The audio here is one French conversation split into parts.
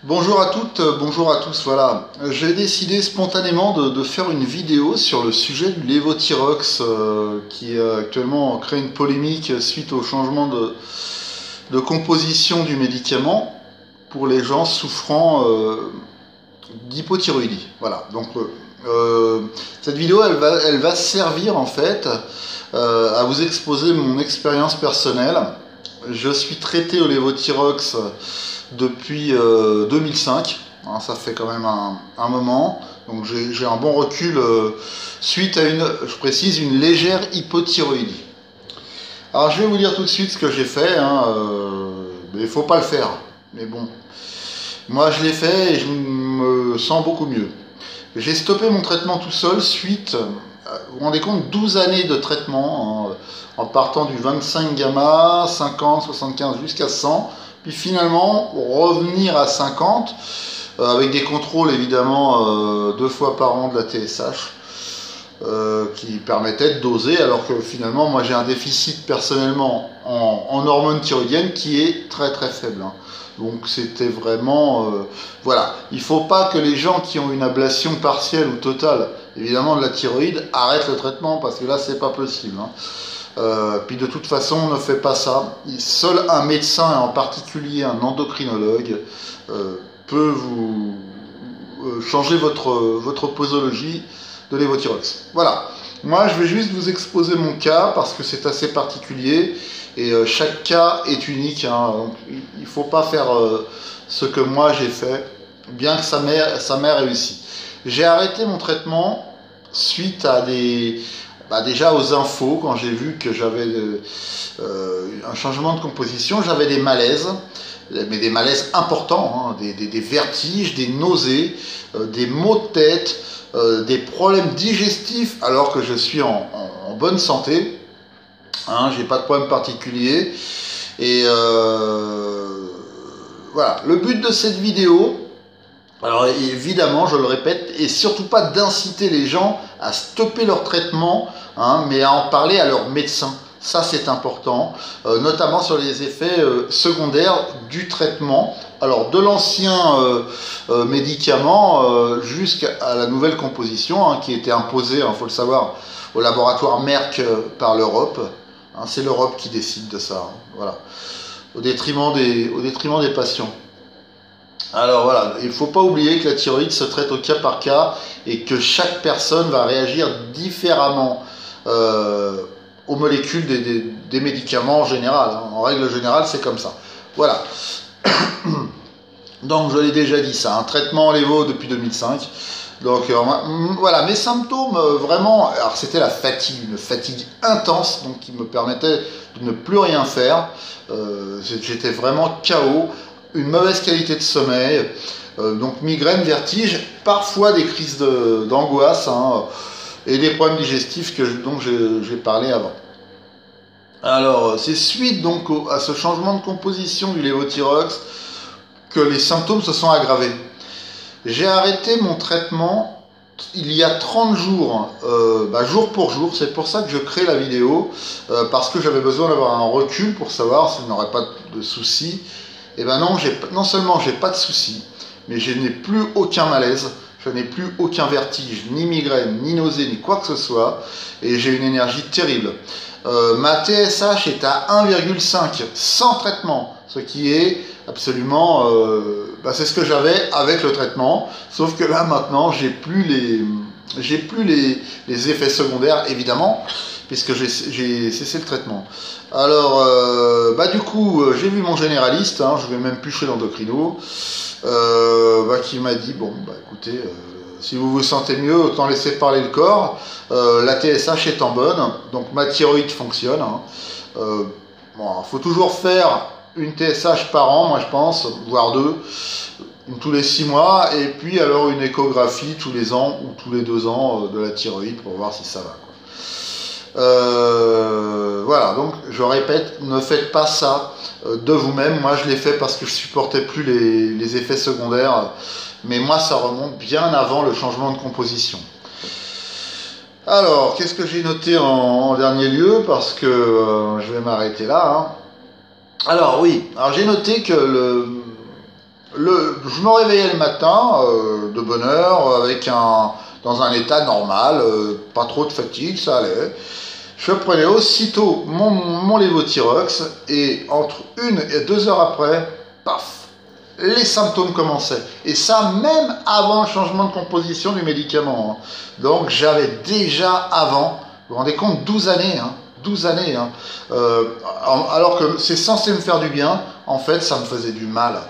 Bonjour à toutes, bonjour à tous. Voilà, j'ai décidé spontanément de faire une vidéo sur le sujet du lévothyrox qui actuellement crée une polémique suite au changement de composition du médicament pour les gens souffrant d'hypothyroïdie. Voilà, donc cette vidéo elle va servir en fait à vous exposer mon expérience personnelle. Je suis traité au lévothyrox depuis 2005, hein, ça fait quand même un moment, donc j'ai un bon recul suite à je précise, une légère hypothyroïdie. Alors je vais vous dire tout de suite ce que j'ai fait, hein, mais il ne faut pas le faire, mais bon, moi je l'ai fait et je me sens beaucoup mieux. J'ai stoppé mon traitement tout seul suite, vous vous rendez compte, 12 années de traitement, hein, en partant du 25 gamma, 50, 75 jusqu'à 100, puis finalement revenir à 50, avec des contrôles évidemment 2 fois par an de la TSH, qui permettaient de doser, alors que finalement moi j'ai un déficit personnellement en hormones thyroïdiennes qui est très très faible, hein. Donc c'était vraiment... voilà, il ne faut pas que les gens qui ont une ablation partielle ou totale, évidemment de la thyroïde, arrêtent le traitement, parce que là c'est pas possible, hein. Puis de toute façon, on ne fait pas ça. Seul un médecin, et en particulier un endocrinologue, peut vous changer votre posologie de lévothyrox. Voilà. Moi, je vais juste vous exposer mon cas parce que c'est assez particulier et chaque cas est unique, hein. Donc, il ne faut pas faire ce que moi j'ai fait, bien que ça m'ait réussi. J'ai arrêté mon traitement suite à déjà aux infos, quand j'ai vu que j'avais un changement de composition, j'avais des malaises, mais des malaises importants, hein, des vertiges, des nausées, des maux de tête, des problèmes digestifs alors que je suis en bonne santé, hein, j'ai pas de problème particulier. Et voilà, le but de cette vidéo, alors évidemment, je le répète, et surtout pas d'inciter les gens à stopper leur traitement, hein, mais à en parler à leur médecin. Ça c'est important, notamment sur les effets secondaires du traitement. Alors de l'ancien médicament jusqu'à la nouvelle composition, hein, qui a été imposée, il faut le savoir, au laboratoire Merck par l'Europe. Hein, c'est l'Europe qui décide de ça, hein, voilà, au détriment des patients. Alors voilà, il ne faut pas oublier que la thyroïde se traite au cas par cas et que chaque personne va réagir différemment aux molécules des médicaments en général, hein. En règle générale, c'est comme ça. Voilà. Donc je l'ai déjà dit, ça, un traitement lévo depuis 2005. Donc voilà, mes symptômes vraiment, alors c'était la fatigue, une fatigue intense, donc qui me permettait de ne plus rien faire. J'étais vraiment KO. Une mauvaise qualité de sommeil, donc migraine, vertige, parfois des crises d'angoisse, hein, et des problèmes digestifs dont j'ai parlé avant. Alors, c'est suite donc à ce changement de composition du lévothyrox que les symptômes se sont aggravés. J'ai arrêté mon traitement il y a 30 jours, jour pour jour. C'est pour ça que je crée la vidéo, parce que j'avais besoin d'avoir un recul pour savoir si je n'aurais pas de soucis. Et ben non, non seulement j'ai pas de soucis, mais je n'ai plus aucun malaise, je n'ai plus aucun vertige, ni migraine, ni nausée, ni quoi que ce soit, et j'ai une énergie terrible. Ma TSH est à 1,5 sans traitement, ce qui est absolument... c'est ce que j'avais avec le traitement, sauf que là maintenant j'ai plus les effets secondaires, évidemment, puisque j'ai cessé le traitement. Alors, du coup, j'ai vu mon généraliste, hein, je vais même plus chez l'endocrino, qui m'a dit, bon, écoutez, si vous vous sentez mieux, autant laisser parler le corps, la TSH étant bonne, donc ma thyroïde fonctionne, hein. Faut toujours faire une TSH par an, moi je pense, voire 2, tous les 6 mois, et puis alors une échographie tous les ans ou tous les 2 ans de la thyroïde pour voir si ça va, quoi. Voilà, donc je répète, ne faites pas ça de vous-même. Moi je l'ai fait parce que je supportais plus les effets secondaires, mais moi ça remonte bien avant le changement de composition. Alors, qu'est-ce que j'ai noté en dernier lieu, parce que je vais m'arrêter là, hein. Alors oui, alors j'ai noté que Je me réveillais le matin de bonne heure dans un état normal, pas trop de fatigue, ça allait. Je prenais aussitôt mon lévothyrox et entre 1 et 2 heures après, paf, les symptômes commençaient. Et ça même avant le changement de composition du médicament. Hein. Donc j'avais déjà avant, vous vous rendez compte, 12 années. Hein, 12 années. Hein. Alors que c'est censé me faire du bien, en fait ça me faisait du mal.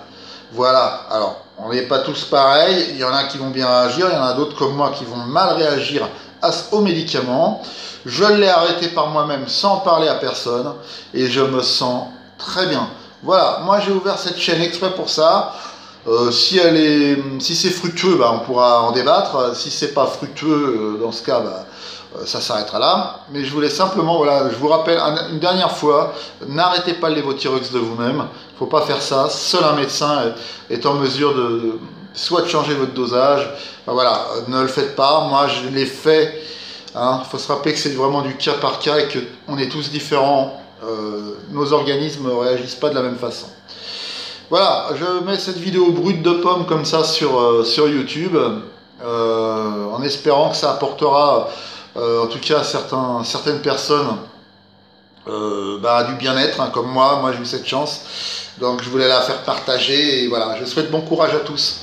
Voilà, alors on n'est pas tous pareils, il y en a qui vont bien réagir, il y en a d'autres comme moi qui vont mal réagir aux médicaments. Je l'ai arrêté par moi-même sans parler à personne et je me sens très bien. Voilà, moi j'ai ouvert cette chaîne exprès pour ça. Si c'est fructueux, bah, on pourra en débattre. Si c'est pas fructueux, dans ce cas, bah, ça s'arrêtera là. Mais je voulais simplement, voilà, je vous rappelle une dernière fois, n'arrêtez pas le lévothyrox de vous-même. Il ne faut pas faire ça. Seul un médecin est en mesure soit de changer votre dosage. Enfin, voilà, ne le faites pas. Moi, je l'ai fait. Hein. Il faut se rappeler que c'est vraiment du cas par cas et qu'on est tous différents. Nos organismes ne réagissent pas de la même façon. Voilà, je mets cette vidéo brute de pomme comme ça sur YouTube, en espérant que ça apportera, en tout cas à certaines personnes, du bien-être, hein, comme moi j'ai eu cette chance. Donc je voulais la faire partager et voilà, je souhaite bon courage à tous.